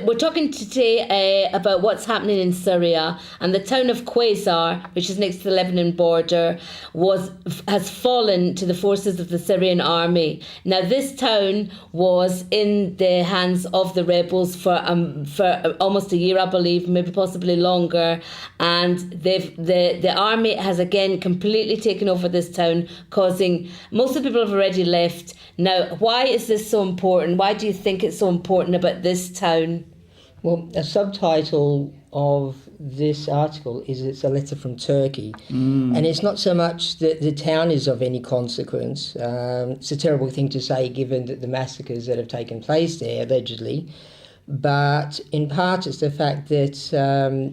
we're talking today about what's happening in Syria, and the town of Quasar, which is next to the Lebanon border, has fallen to the forces of the Syrian army. Now, this town was in the hands of the rebels for almost a year, I believe, maybe possibly longer, and the army has again completely taken over this town, causing most of the people have already left. Now, why is this so important? Why do you think it's so important about this town? Well, a subtitle of this article is it's a letter from Turkey. And it's not so much that the town is of any consequence. It's a terrible thing to say given that the massacres that have taken place there, allegedly. But in part it's the fact that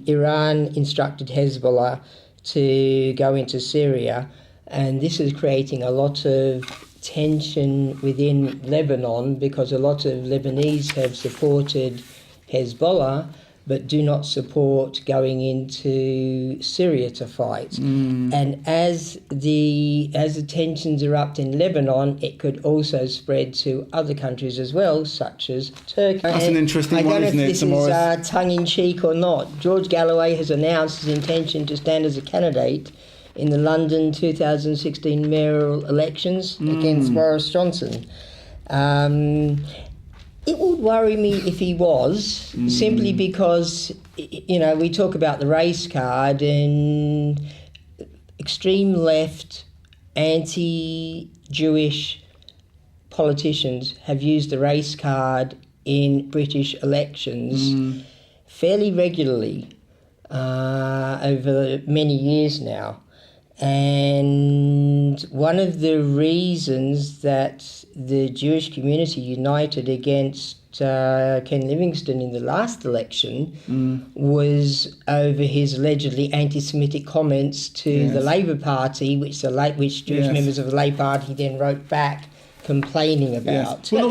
Iran instructed Hezbollah to go into Syria, and this is creating a lot of tension within Lebanon because a lot of Lebanese have supported Hezbollah but do not support going into Syria to fight. And as the tensions erupt in Lebanon, it could also spread to other countries as well, such as Turkey. That's an interesting one, isn't it? I don't know if this is tongue-in-cheek or not. George Galloway has announced his intention to stand as a candidate in the London 2016 mayoral elections against Boris Johnson. It would worry me if he was, simply because, we talk about the race card, and extreme left, anti-Jewish politicians have used the race card in British elections fairly regularly over many years now. And one of the reasons that the Jewish community united against Ken Livingstone in the last election was over his allegedly anti-Semitic comments to the Labour Party, which Jewish members of the Labour Party then wrote back complaining about. Can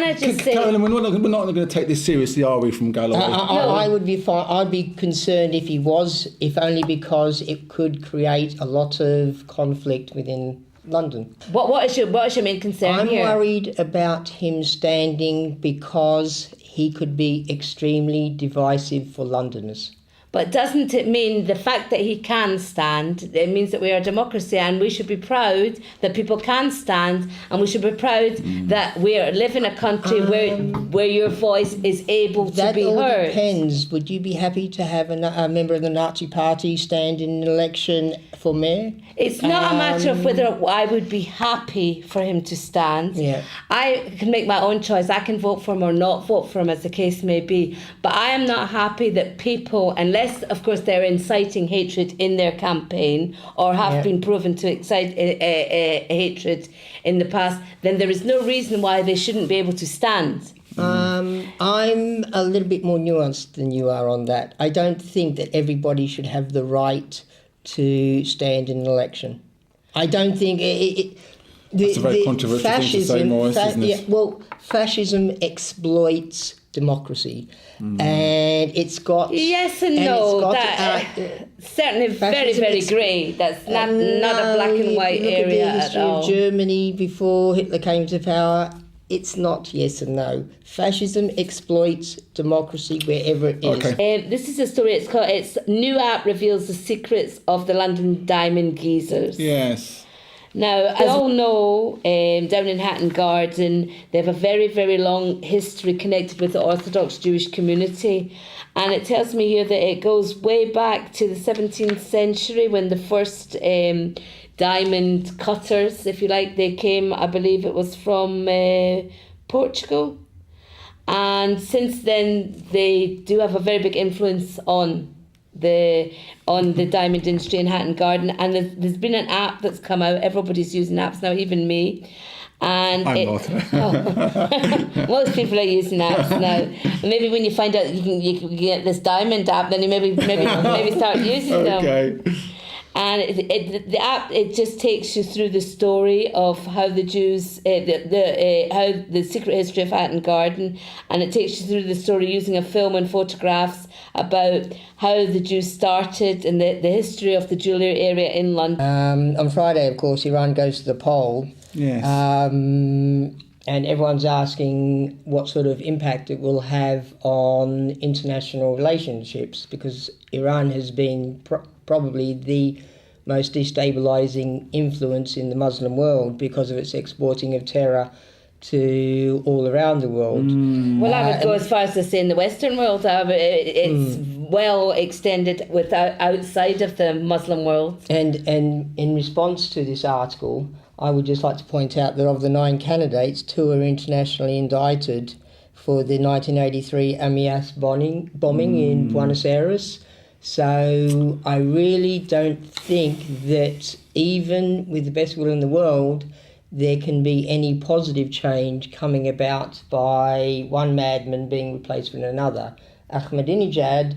I just say, Carolyn, we're not going to take this seriously, are we, from Galloway? I would be fine. I'd be concerned if he was, if only because it could create a lot of conflict within London. What is your main concern here? I'm worried about him standing because he could be extremely divisive for Londoners. But doesn't it mean the fact that he can stand, it means that we are a democracy, and we should be proud that people can stand, and we should be proud that we live in a country where your voice is able to be heard? That all depends. Would you be happy to have a member of the Nazi Party stand in an election for mayor? It's not a matter of whether I would be happy for him to stand. Yeah. I can make my own choice. I can vote for him or not vote for him, as the case may be. But I am not happy that people, unless, of course, they're inciting hatred in their campaign or have been proven to excite hatred in the past, then there is no reason why they shouldn't be able to stand. I'm a little bit more nuanced than you are on that. I don't think that everybody should have the right to stand in an election. I don't think That's a very controversial thing to say, Maurice, isn't it? Fascism exploits democracy, and it's got certainly very, very grey. That's not a black and white area at all. Of Germany before Hitler came to power, it's not yes and no. Fascism exploits democracy wherever it is. Okay. This is a story. It's new app reveals the secrets of the London diamond geezers. Yes. Now, as we all know, down in Hatton Garden, they have a very, very long history connected with the Orthodox Jewish community. And it tells me here that it goes way back to the 17th century when the first diamond cutters, if you like, they came, I believe it was from Portugal. And since then, they do have a very big influence on the diamond industry in Hatton Garden, and there's been an app that's come out. Everybody's using apps now, even me. And I'm not. Most people are using apps now. And maybe when you find out you can get this diamond app, then you maybe start using them. Okay. And the app, it just takes you through the story of how the Jews, how the secret history of Hatton Garden, and it takes you through the story using a film and photographs about how the Jews started and the history of the jewellery area in London. On Friday, of course, Iran goes to the poll. Yes. and everyone's asking what sort of impact it will have on international relationships, because Iran has been probably the most destabilising influence in the Muslim world because of its exporting of terror to all around the world. Well, I would go as far as to say in the Western world, it's well extended outside of the Muslim world. And in response to this article, I would just like to point out that of the 9 candidates, 2 are internationally indicted for the 1983 Amias bombing in Buenos Aires. So I really don't think that even with the best will in the world, there can be any positive change coming about by one madman being replaced with another. Ahmadinejad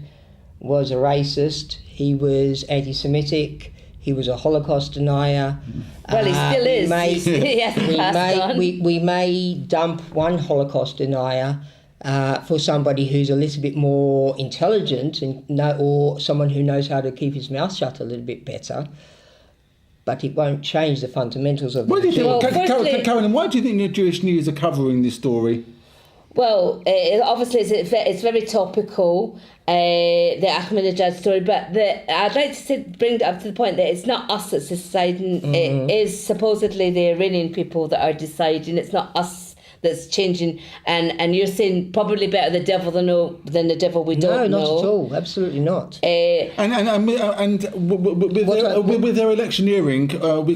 was a racist, he was anti-Semitic, he was a Holocaust denier. Well, he still is. He hasn't passed on. We may dump one Holocaust denier for somebody who's a little bit more intelligent or someone who knows how to keep his mouth shut a little bit better. But it won't change the fundamentals of the Carolyn, why do you think the Jewish News are covering this story? Well, obviously it's very topical, the Ahmadinejad story, but I'd like to bring it up to the point that it's not us that's deciding. It is supposedly the Iranian people that are deciding. It's not us that's changing, and you're saying probably better the devil than the devil we don't know. No, not at all. Absolutely not. With their electioneering, we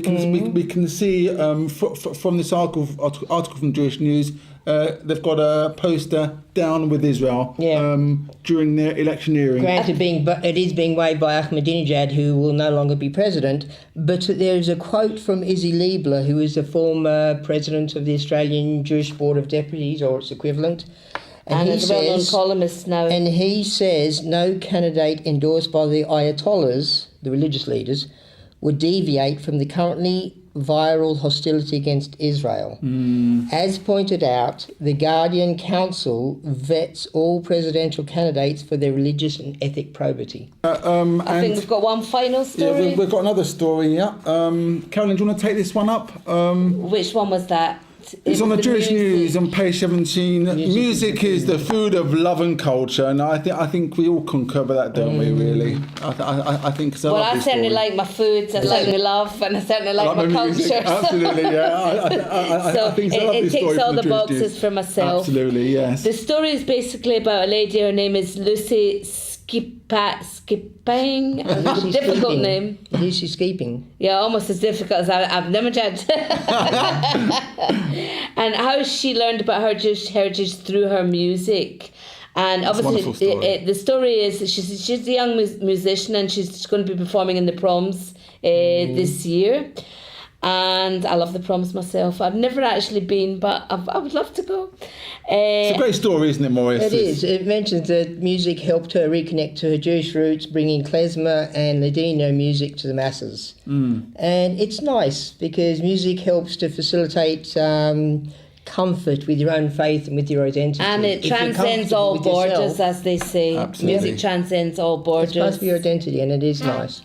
can see from this article from Jewish News, they've got a poster down with Israel during their electioneering. Granted, it is being waved by Ahmadinejad, who will no longer be president, but there is a quote from Izzy Liebler, who is the former president of the Australian Jewish Board of Deputies, or its equivalent. And he's a well-known columnist now. And he says no candidate endorsed by the Ayatollahs, the religious leaders, would deviate from the currently viral hostility against Israel. As pointed out, the Guardian Council vets all presidential candidates for their religious and ethic probity. I think we've got one final story. Yeah, we've got another story, Carolyn, do you want to take this one up? Which one was that? It's on the Jewish News on page 17. Music is the food of love and culture, and I think we all concur with that, don't we? Really, I think so. Well, I certainly like my food, I like my love, and I certainly like my music. culture. Absolutely, yeah. So I think it ticks all the boxes for myself. Absolutely, yes. The story is basically about a lady. Her name is Lucy Skipping. Difficult name. Lucy Skipping. Yeah, almost as difficult as I've never tried. And how she learned about her Jewish heritage through her music. And obviously, the story is she's a young musician, and she's going to be performing in the proms this year. And I love the proms myself. I've never actually been, but I would love to go. It's a great story, isn't it, Maurice? It is. It mentions that music helped her reconnect to her Jewish roots, bringing klezmer and Ladino music to the masses. And it's nice because music helps to facilitate comfort with your own faith and with your identity. And it transcends all borders, as they say. Absolutely. Music transcends all borders. It's part of your identity, and it is nice.